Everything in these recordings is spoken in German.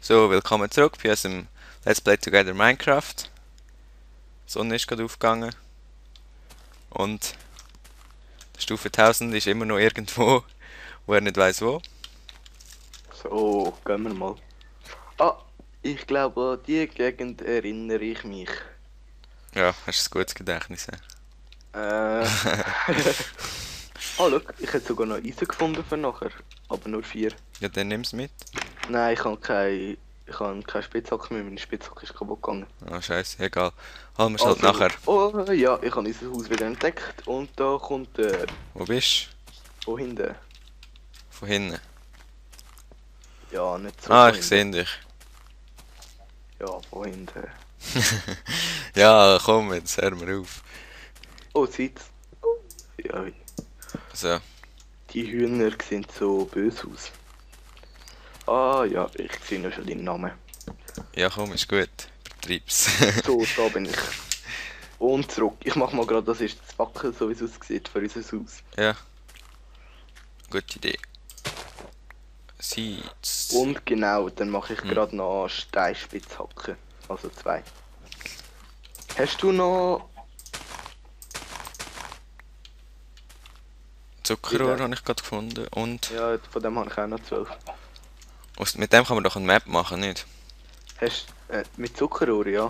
So, willkommen zurück bei unserem Let's Play Together Minecraft. Die Sonne ist gerade aufgegangen und die Stufe 1000 ist immer noch irgendwo, wo er nicht weiß wo. So, gehen wir mal. Ah, ich glaube, an die Gegend erinnere ich mich. Ja, hast du ein gutes Gedächtnis. Äh. Oh, look, ich hätte sogar noch Eisen gefunden für nachher. Aber nur 4. Ja, dann nimm's mit. Nein, ich habe keine Spitzhacke mehr. Meine Spitzhacke ist kaputt gegangen. Ah, scheiße, egal. Holen wir's halt Also, nachher. oh ja, ich habe unser Haus wieder entdeckt. Und da kommt der Wo bist von hinten. du? Von hinten. Ja, nicht so Ah, von ich hinten. sehe dich. Ja, von hinten. Ja, komm jetzt, hör mir auf. Oh, sieht's. Oh, ja, So, die Hühner sehen so böse aus. Ah ja, ich sehe noch schon deinen Namen. ja komm, ist gut. Betreib's. So, da bin ich. Und zurück. Ich mach mal gerade das erste Backen, so wie es aussieht, für unser Haus. Ja, gute Idee. Seeds. Und genau, dann mache ich Hm. gerade noch Steinspitzhacken. Also 2. Hast du noch... Zuckerrohr Wieder? habe ich gerade gefunden und Ja, von dem habe ich auch noch 12. mit dem kann man doch eine Map machen, nicht? Hast mit Zuckerrohr, ja.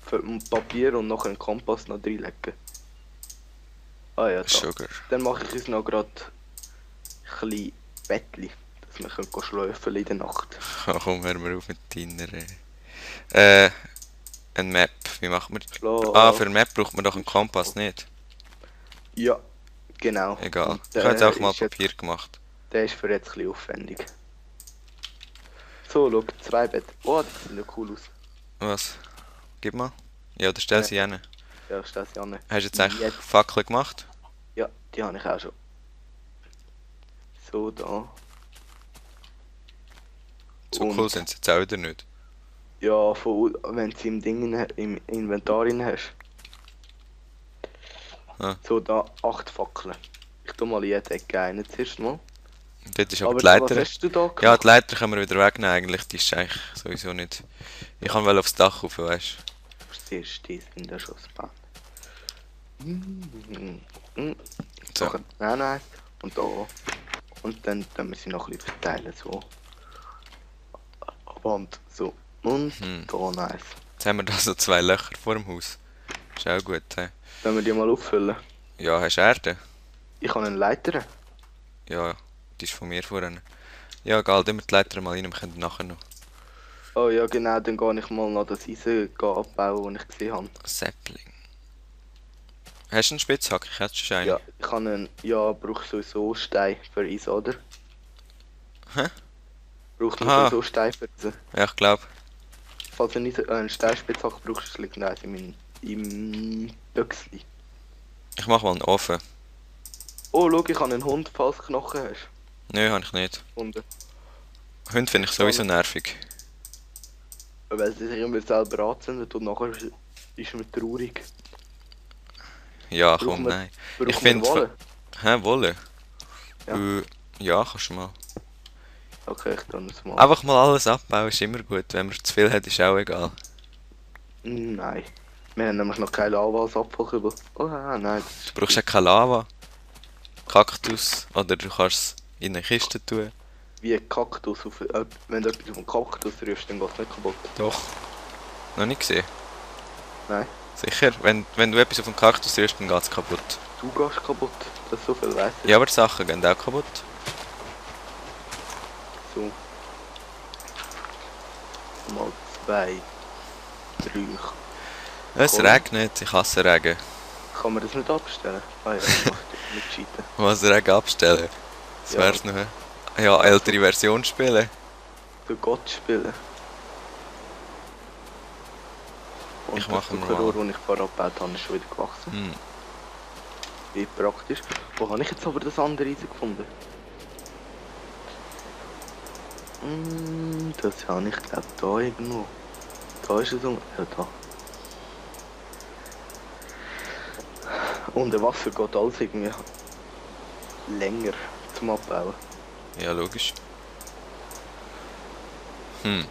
Für Papier und noch einen Kompass noch reinlegen. Ah ja, da. Sugar. Dann mache ich uns noch gerade ein bisschen Bettli, dass wir können schlafen in der Nacht. Oh, komm, hör mal auf mit deiner. Eine Map. Wie macht man? Ah, für Schlaf. eine Map braucht man doch einen Kompass, nicht? Ja, genau. Egal. Und Ich habe jetzt auch mal ist jetzt, Papier gemacht. der ist für jetzt ein bisschen aufwendig. So, schau, 2 Bett. Oh, die sehen ja cool aus. Was? Gib mal. Ja, oder stell Ja. sie hin. Ja, stell sie an. Hast du jetzt eigentlich Jetzt. Fackeln gemacht? Ja, die habe ich auch schon. So, da. So Und cool sind sie jetzt auch wieder nicht. ja, wenn du sie im Ding im Inventar drin hast. Ah. So, da 8 Fackeln. Ich tu mal in jede Ecke eine zuerst mal. Dort ist aber Aber die was Leiter. hast du da gemacht? Ja, die Leiter können wir wieder wegnehmen eigentlich. Die ist eigentlich sowieso nicht. Ich kann aufs Dach rauf, weißt Verstehst du, die sind ja schon spannend. Mm. So. Nachher, nein. Und da. Und dann wir sie noch ein bisschen verteilen, so. Und so. Und da, nice. Jetzt haben wir da so 2 Löcher vor dem Haus. Ist auch gut, hä? Wenn wir die mal auffüllen. Ja, hast du Erde? Ich habe einen Leiter. Ja, die ist von mir vorhin. Ja, egal, tun wir die Leiter mal rein, wir können nachher noch. Oh ja, genau, dann gehe ich mal noch das Eisen abbauen, das ich gesehen habe. Sapling. Hast du einen Spitzhack? Ich hätte schon eine. Ja, ich habe einen. Ja, brauche sowieso Stein für Eisen, oder? Hä? Braucht man Aha. sowieso Stein für Eisen. Ja, ich glaube. Falls du einen Steinspitzhack brauchst, liegt eins im Büchsli. Ich mache mal einen Ofen. Oh, schau, ich habe einen Hund, falls du Knochen hast. Nö, habe ich nicht. Hunde. Hunde finde ich sowieso nervig. Weil sie sich immer selber anzünden und nachher ist man traurig. Ja, Brauchen komm, wir- nein. Braucht Ich man finde. Wolle? Hä, Wolle? Ja. Ja, kannst du mal. Okay, ich tue es mal. Einfach mal alles abbauen ist immer gut. Wenn man zu viel hat, ist auch egal. Nein. Wir haben nämlich noch keine Lava als Abfallkübel. Oh nein, das Du ist brauchst ja keine Lava, Kaktus oder du kannst es in eine Kiste tun. wie ein Kaktus. Wenn du etwas auf einen Kaktus rührst, dann geht es nicht kaputt. Doch. Noch nicht gesehen? Nein. Sicher? Wenn du etwas auf den Kaktus rührst, dann geht es kaputt. Du gehst kaputt. Das ist so viel weiss ich. Ja, aber die Sachen gehen auch kaputt. So. Mal 2, 3. Es Komm. regnet, ich hasse Regen. Kann man das nicht abstellen? Ah ja, ich mach das nicht cheaten. Was Regen abstellen? Das Ja. wär's noch. Ja, ältere Version spielen. Du Gott spielen. Und Ich mache das mal. Zuckerrohr, das ich vorher abgebaut habe, ist schon wieder gewachsen. Hm. Wie praktisch. Wo habe ich jetzt aber das andere Eisen gefunden? Das habe ich glaube da irgendwo. Da ist es ja da. Und der Wasser geht alles irgendwie länger zum Abbauen. Ja, logisch. Hm.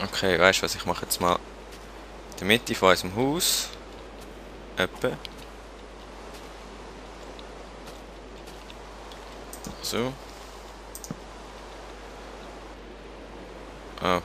Okay, weißt du was, ich mache jetzt mal in der Mitte von unserem Haus. Etwa. So. Ah.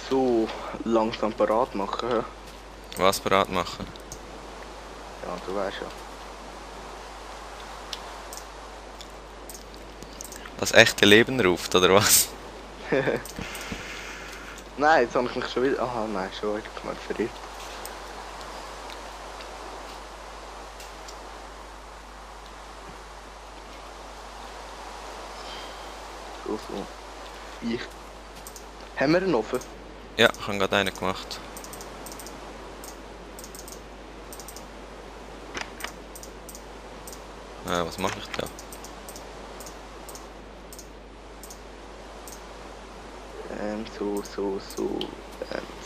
So, langsam parat machen. hä? Was bereit machen? Ja, du weißt ja. Das echte Leben ruft, oder was? Nein, jetzt habe ich mich schon wieder... Aha, nein, schon wieder gemacht, verirrt. So. Ich... Haben wir einen offen? Ja, ich habe gerade einen gemacht. Was mache ich da?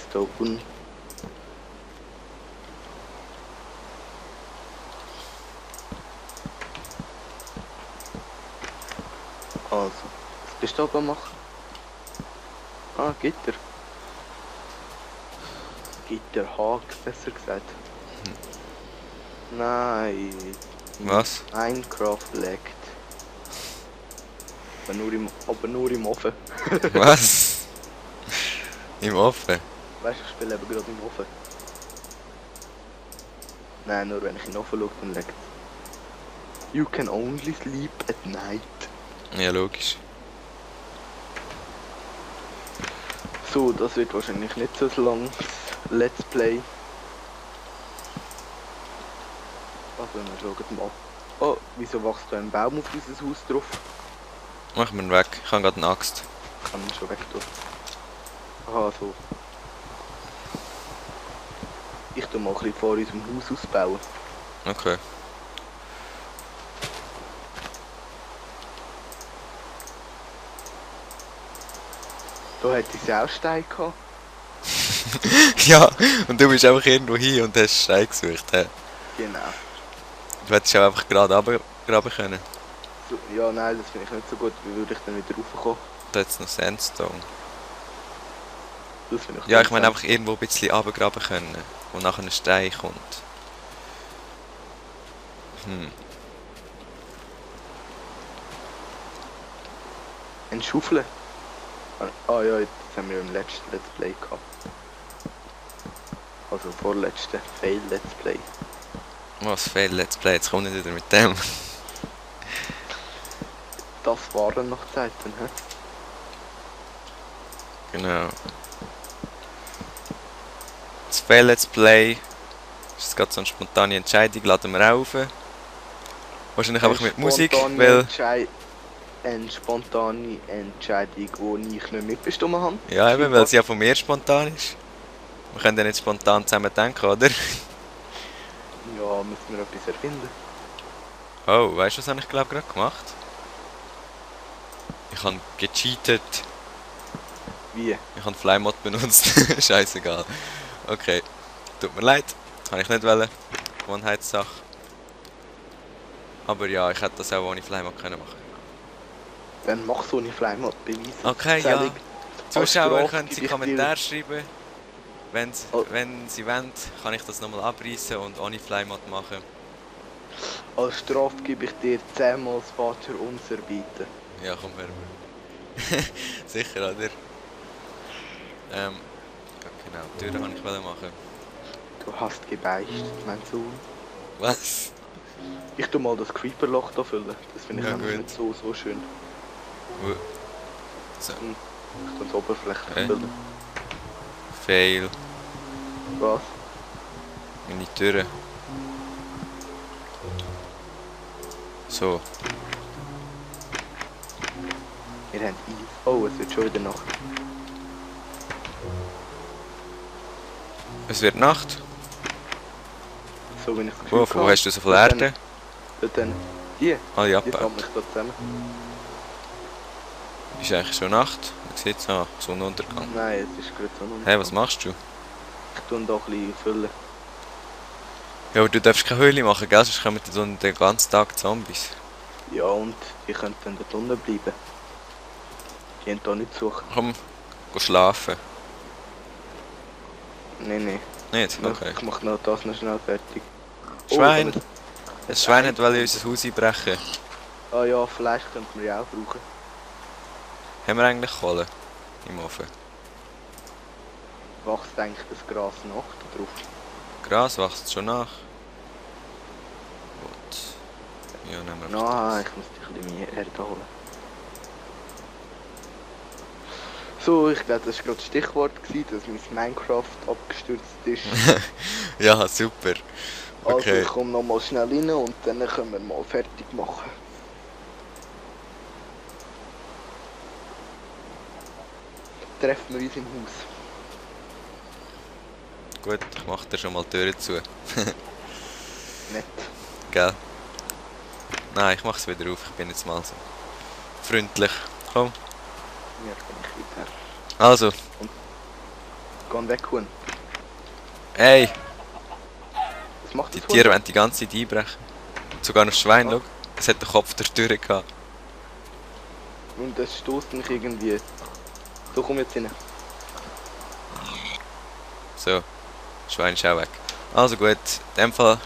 Stone. Also, was bist du da machen? Ah, Gitter. Gitterhag, besser gesagt. Nein. Was? Minecraft laggt. Aber nur im Ofen. Was? Im Offen? Weißt du, ich spiele eben gerade im Ofen. Nein, nur wenn ich in den Ofen schaue, dann laggt. You can only sleep at night. Ja, logisch. So, das wird wahrscheinlich nicht so lang. Let's Play. Also, wir schauen mal. Oh, wieso wächst da ein Baum auf dieses Haus drauf? Machen wir ihn weg. Ich habe gerade eine Axt. Kann man schon weg tun. Aha, so. Ich tu mal ein bisschen vor unserem Haus ausbauen. Okay. Da hätte ich auch Steine gehabt. Ja, und du bist einfach irgendwo hin und hast Stein gesucht. He? Genau. Du hättest auch einfach gerade runtergraben können. So, ja, nein, das finde ich nicht so gut. Wie würde ich dann wieder raufkommen? Da hat es noch Sandstone. Das finde ich Ja, gut. ich meine einfach irgendwo ein bisschen runtergraben können, wo nachher ein Stein kommt. Ein Schaufel. Ah ja, das haben wir im letzten Let's Play gehabt. Also vorletzte Fail Let's Play. Was fehlt Let's Play? Jetzt komm nicht wieder mit dem. Das waren noch Zeiten, hä? Genau. Das Fail Let's Play ist gerade so eine spontane Entscheidung, laden wir auch auf. Wahrscheinlich einfach mit Musik, weil... Eine spontane Entscheidung, die ich nicht mitbestimmt habe. Ja, eben, weil sie ja von mir spontan ist. Wir können ja nicht spontan zusammen denken, oder? Ja, müssen wir etwas erfinden. Oh, weißt du, was habe ich glaube gerade gemacht? Ich habe gecheatet. Wie? Ich habe Flymod benutzt. Scheißegal. Okay, tut mir leid. Kann ich nicht wollen. Gewohnheitssache. Aber ja, ich hätte das auch ohne Flymod können machen. Dann mach so eine Fleimat beweisen. Okay, ja. Zuschauer können sie Kommentare schreiben. Wenn sie wollen, kann ich das nochmal abreißen und ohne Flymod machen. Als Strafe gebe ich dir 10-mal das Vater unser bieten. Ja, komm, hören wir. Sicher, oder? Ja, genau, die Türen kann ich machen. Du hast gebeichtet, mein Sohn. Was? Ich tu mal das Creeper-Loch da füllen. Das finde ich Ja, nämlich gut. nicht so schön. So. Ich tu die Oberfläche Okay. füllen. Fail. Was? Meine Türen. So. Wir haben Eis. Oh, es wird schon wieder Nacht. Es wird Nacht. So, wenn ich das Gefühl Oh, wo habe, hast du so viel Erde? Dann die Alle sammle abgebaut. ich da zusammen. Ist eigentlich schon Nacht. Wie sieht's an? Sonnenuntergang. Nein, es ist gerade so. Hey, was machst du? Ich tue da ein bisschen füllen. Ja, aber du darfst keine Höhle machen, gell? Sonst kommen dann den ganzen Tag Zombies. Ja, und die können dann dort unten bleiben. Die haben da nicht suchen. Komm, geh schlafen. Nein. Nicht? Okay. Ich mach noch das noch schnell fertig. Schwein! aber- Das Schwein hat in unser Haus einbrechen. Ah ja, Fleisch könnten wir ja auch brauchen. Haben wir eigentlich Kohle im Ofen? Wächst eigentlich das Gras noch da drauf? Gras wächst schon nach. Gut. Ja, nehmen wir Nein, ich muss dich ein bisschen mehr Erde holen. So, ich glaube, das war gerade das Stichwort, dass mein Minecraft abgestürzt ist. Ja, super. Also Okay. ich komme noch mal schnell rein und dann können wir mal fertig machen. Treffen wir uns im Haus. Gut, ich mach dir schon mal die Türe zu. Nett. Gell? Nein, ich mach's wieder auf. Ich bin jetzt mal so freundlich. Komm. Ja, bin ich wieder. Also, Geh weg, Huhn. hey, Was macht die das Tiere Huhn? wollen die ganze Zeit einbrechen. Sogar das Schwein, schau. Es hat den Kopf durch die Tür gehabt. Und das stoßt mich irgendwie. So, komm jetzt rein. So, das Schwein ist auch weg. Also gut, in dem Fall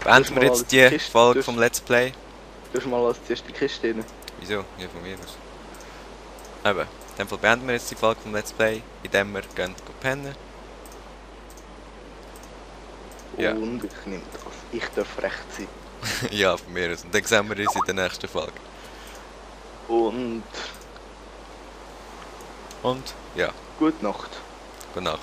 beenden wir mal jetzt die die Kiste Folge durch. vom Let's Play. Du hast mal als erste Kiste rein. Wieso? Ja, von mir aus. Eben, in dem Fall beenden wir jetzt die Folge vom Let's Play, indem wir gehen pennen. Ja. Und ich nehme das. Ich darf recht sein. Ja, von mir aus. Und dann sehen wir uns in der nächsten Folge. Und Und ja, gute Nacht. gute Nacht.